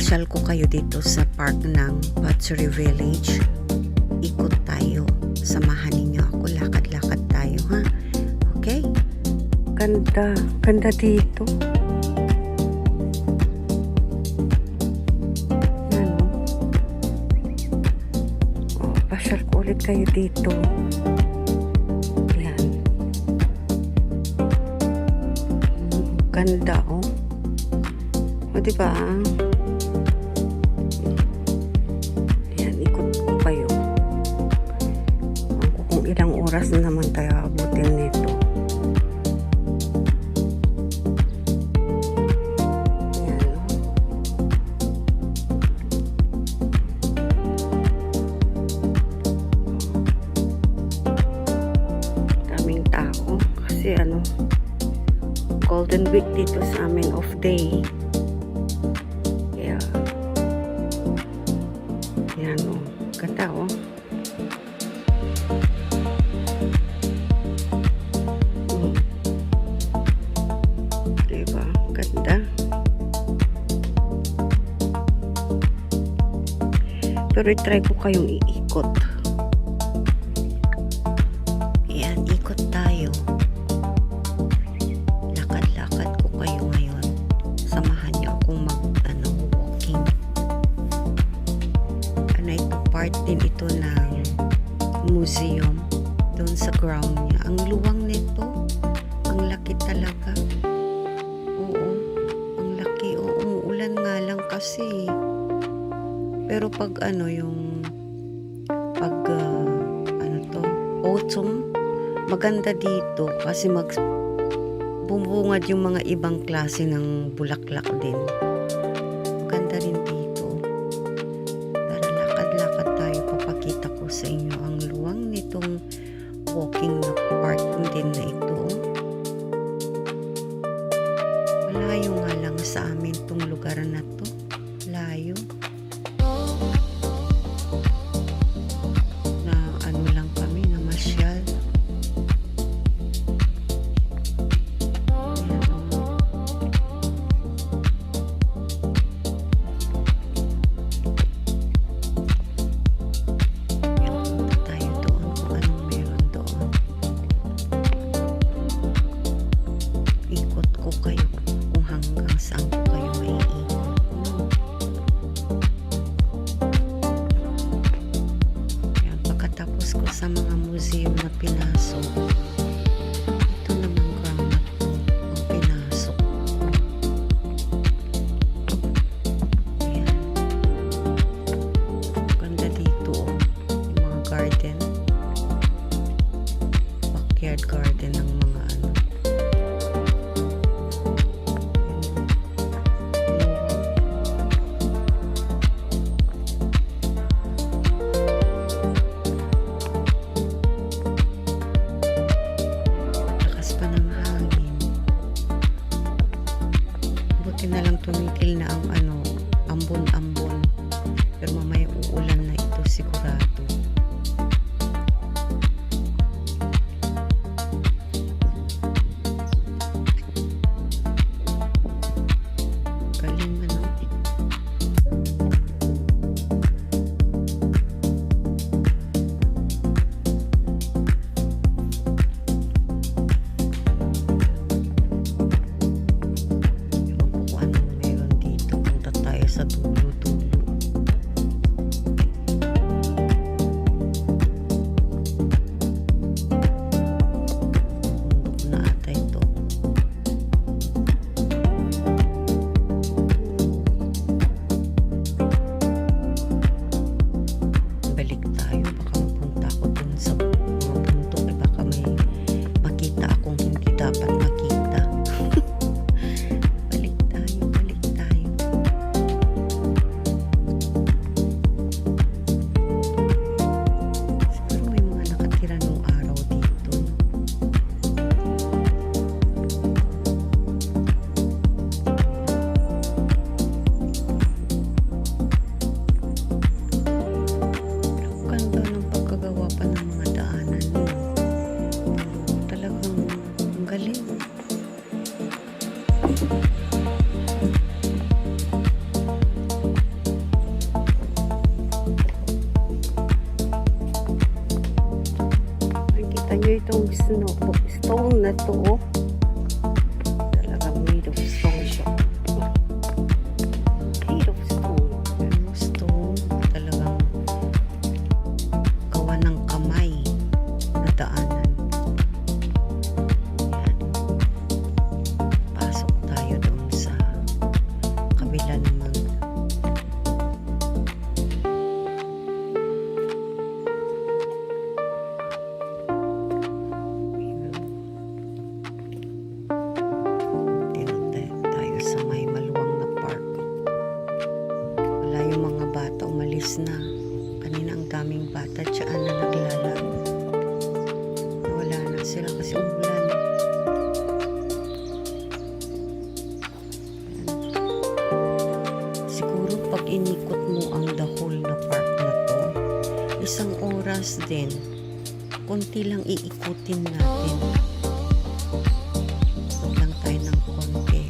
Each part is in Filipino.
ipapasyal ko kayo dito sa park ng Patsuri Village. Ikot tayo. Samahan ninyo ako. Lakad-lakad tayo, ha? Okay? Ganda. Ganda dito. Yan, oh. Pasyal ko ulit kayo dito. Yan. Ganda, oh. O, diba? Yan, ikot ko kayo. Kung ilang oras na naman tayo abutin nito. Yan. Daming tao. Kasi Golden Week dito sa amin, off day. Yan, oh. Ganda, oh. Diba? Ganda. Pero i-try ko kayong iikot. Yan, ikot tayo. Lakad-lakad ko kayo ngayon. Samahan niyo akong walking. Part din ito ng museum doon sa ground niya. Ang luwang nito, ang laki talaga. Oo, ang laki. Oo, umuulan nga lang kasi. Pero pag autumn, maganda dito kasi bubungad yung mga ibang klase ng bulaklak din. Maganda rin dito. Papakita ko sa inyo ang luwang nitong walking na park din na ito. Malayo nga lang sa amin itong lugar na to. Layo. Na lang kami na masyal. Sa mga museum na pinasok, ito naman ground na to ang pinasok. Ayan, ganda dito, oh. Yung mga garden, backyard garden ng mga na lang tumigil na ang ambon-ambon, pero mamaya uulan na ito sigurado. Galing sa dulo-dulo. Bundok na ata ito. Balik tayo. Baka mapunta ako dun sa mga bundok. Baka may makita akong hindi dapat makita. galing. Itong stone na to, oh. Talagang made of stone siya. Made of stone. Pero stone, talagang gawa ng kamay na daanan. Yan. Pasok tayo doon sa kabila naman. Sa may maluwang na park. Wala yung mga bata, umalis na. Kanina ang daming bata dyan na naglalaro. Wala na sila kasi umulan. Siguro pag inikot mo ang the whole na park na to, isang oras din. Konti lang iikutin natin. Huwag lang tayo ng konti.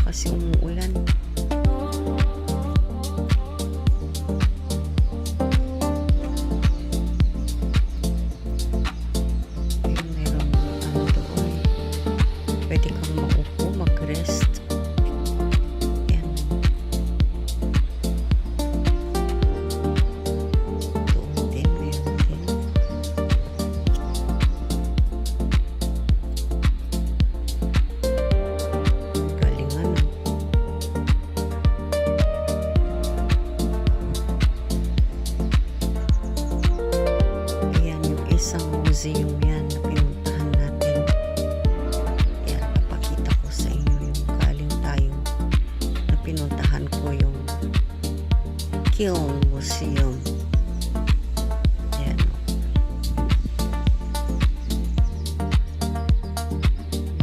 Kasi umuulan. Meron ano doon. Pwede kang maupo, mag-rest. Yan. Doon din, meron din. Isang museum yan na pinuntahan natin. Yan, napakita ko sa inyo yung galing tayo na pinuntahan ko yung Kiln Museum. Yan.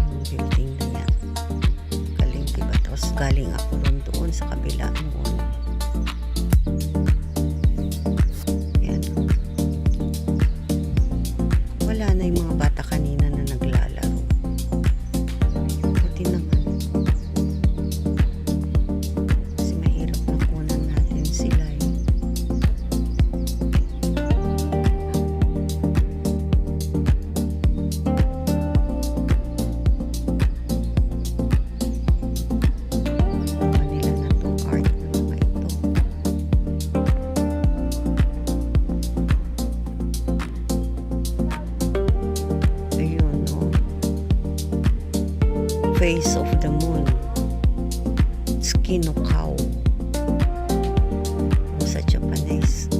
Yung building na yan. Galing diba? Tapos galing ako doon sa kabila noon. Wala na yung mga bata kanina na naglalaro. Buti naman. Kasi mahirap na kunan natin sila eh. Manila na itong art na mga ito. Face of the moon. Skin of cow. Sa Japanese.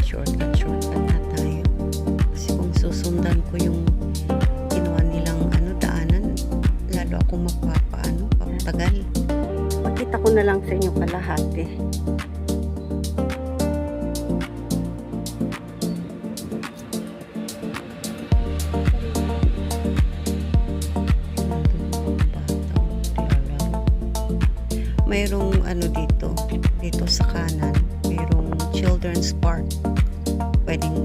Shortcut na tayo. Kasi kung susundan ko yung ginawa nilang daanan, lalo akong papatagal. Pakita ko na lang sa inyo kalahati. Mayroong dito sa kanan, mayroong children's park. Pwedeng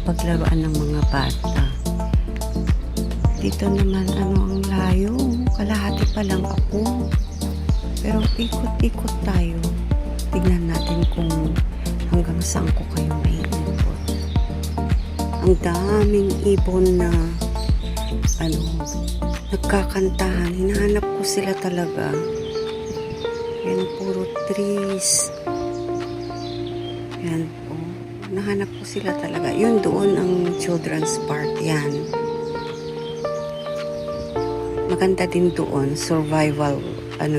paglaruan ng mga bata. Dito naman ang layo, kalahati pa lang ako. Pero ikot-ikot tayo. Tignan natin kung hanggang saan ko kayo maiikot. Ang daming ibon na nagkakantahan. Hinahanap ko sila talaga. Yan, puro trees. Yan po. Nahanap ko sila talaga. Yun doon ang children's park. Yan. Maganda din doon. Survival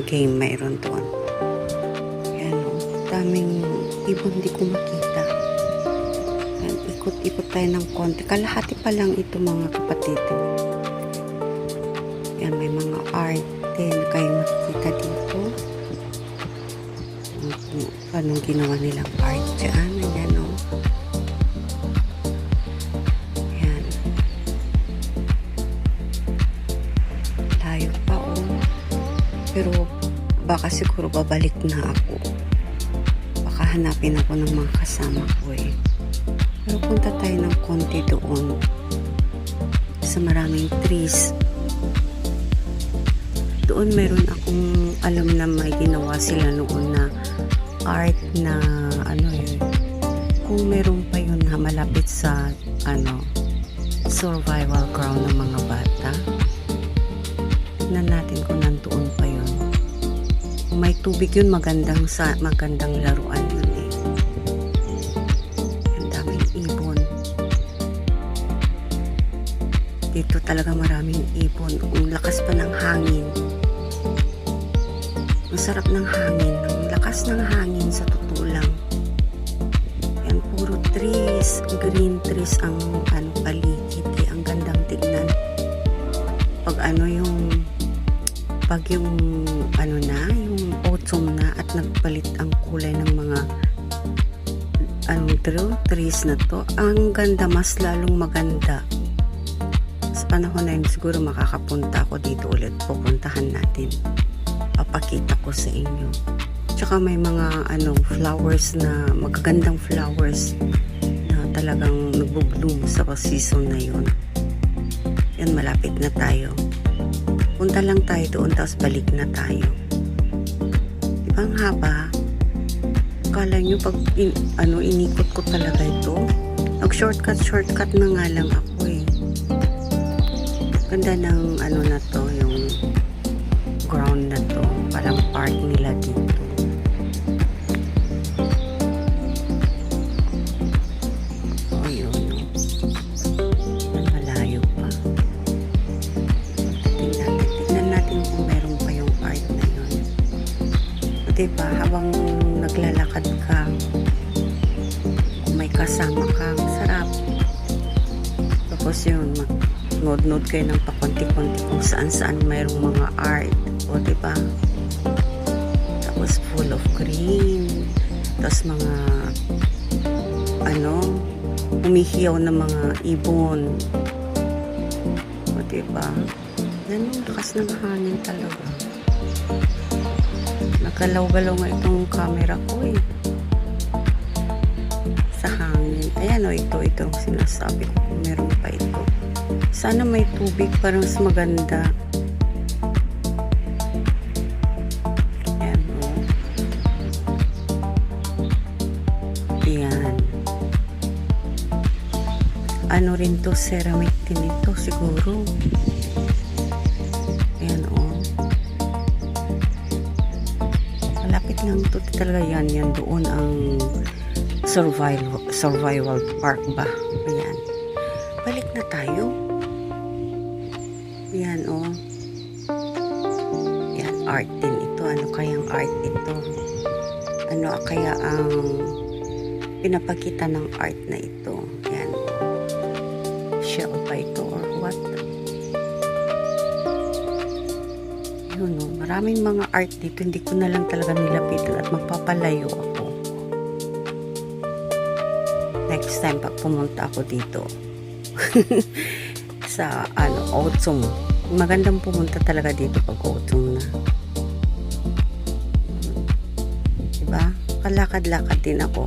game mayroon doon. Yan o. Daming ibon di ko makita. Yan, ikot-ikot tayo ng konti. Kalahati pa lang ito mga kapatid. Yan, may mga art din kayo makikita dito. Anong ginawa nilang art dyan. Ayan o. Yan. Tayo Pero baka siguro babalik na ako. Baka hanapin ako ng mga kasama ko eh. Pero punta tayo ng konti doon sa maraming trees. Doon meron akong alam na may ginawa sila noon na art na ano yun. Kung meron pa yun na malapit sa survival ground ng mga bata. Tignan natin kung nandoon pa yun. Kung may tubig yun, magandang laruan yun eh. Ang daming ibon. Dito talaga maraming ibon. Ang lakas pa ng hangin. Masarap ng hangin. Ang lakas ng hangin sa totoo lang. Yan, puro trees. Green trees ang paligid. Eh, ang gandang tignan. Pag yung yung autumn na at nagpalit ang kulay ng mga trees na to, ang ganda, mas lalong maganda. Sa panahon na yun, siguro makakapunta ako dito ulit. Pupuntahan natin. Papakita ko sa inyo. Tsaka may mga flowers na magagandang flowers na talagang nagbo-bloom sa season na yun. Yan, malapit na tayo. Punta lang tayo doon, tapos balik na tayo. Diba ang haba? Akala nyo pag inikot ko talaga ito. Nag-shortcut na nga lang ako eh. Ganda ng na to, yung ground na to. Parang park nila dito. Diba, habang naglalakad ka, kung may kasama ka, sarap. Tapos yun, nod-nod kayo ng pakonti-konti kung saan-saan mayroong mga art. O diba? Tapos full of green. Tapos mga umihiyaw na mga ibon. O diba? Yan yung lakas ng hangin talaga. Nagalaw-galaw nga itong camera ko eh. Sa hangin. Ayan o, ito sinasabi ko kung meron pa ito. Sana may tubig para mas maganda. Ayan o. Ayan. Ano rin to, ceramic din ito siguro. Ayan o. Malapit lang ito talaga yan doon ang survival park ba. Ayan. Balik na tayo. Ayan o. Ayan, art din ito. Ano kayang art ito? Ano kaya ang pinapakita ng art na ito? Ayan. Shell ba ito or what? Yun o, maraming mga art dito. Hindi ko na lang talaga nilapitan at magpapalayo ako. Next time pag pumunta ako dito sa autumn. Magandang pumunta talaga dito pag autumn na. Diba? Kalakad-lakad din ako.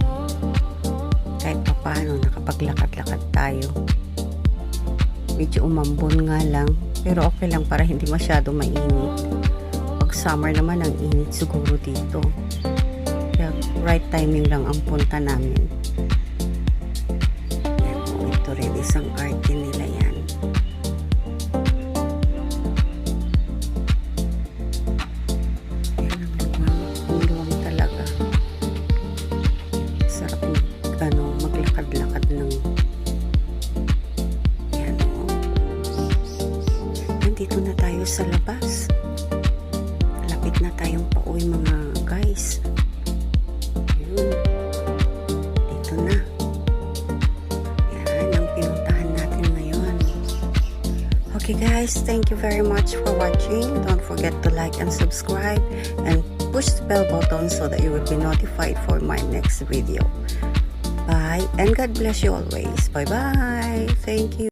Kahit pa paano, nakapaglakad-lakad tayo. Medyo umambon nga lang. Pero okay lang para hindi masyado mainit. Pag summer naman, ang init siguro dito. Kaya right timing lang ang punta namin. Ito rin, isang art din nila yan. Yan ang luwang talaga. Sarap maglakad-lakad ng dito na tayo sa labas. Lapit na tayong pauwi mga guys. Ayun. Dito na. Yan ang pinuntahan natin ngayon. Okay guys, thank you very much for watching. Don't forget to like and subscribe and push the bell button so that you will be notified for my next video. Bye and God bless you always. Bye bye. Thank you.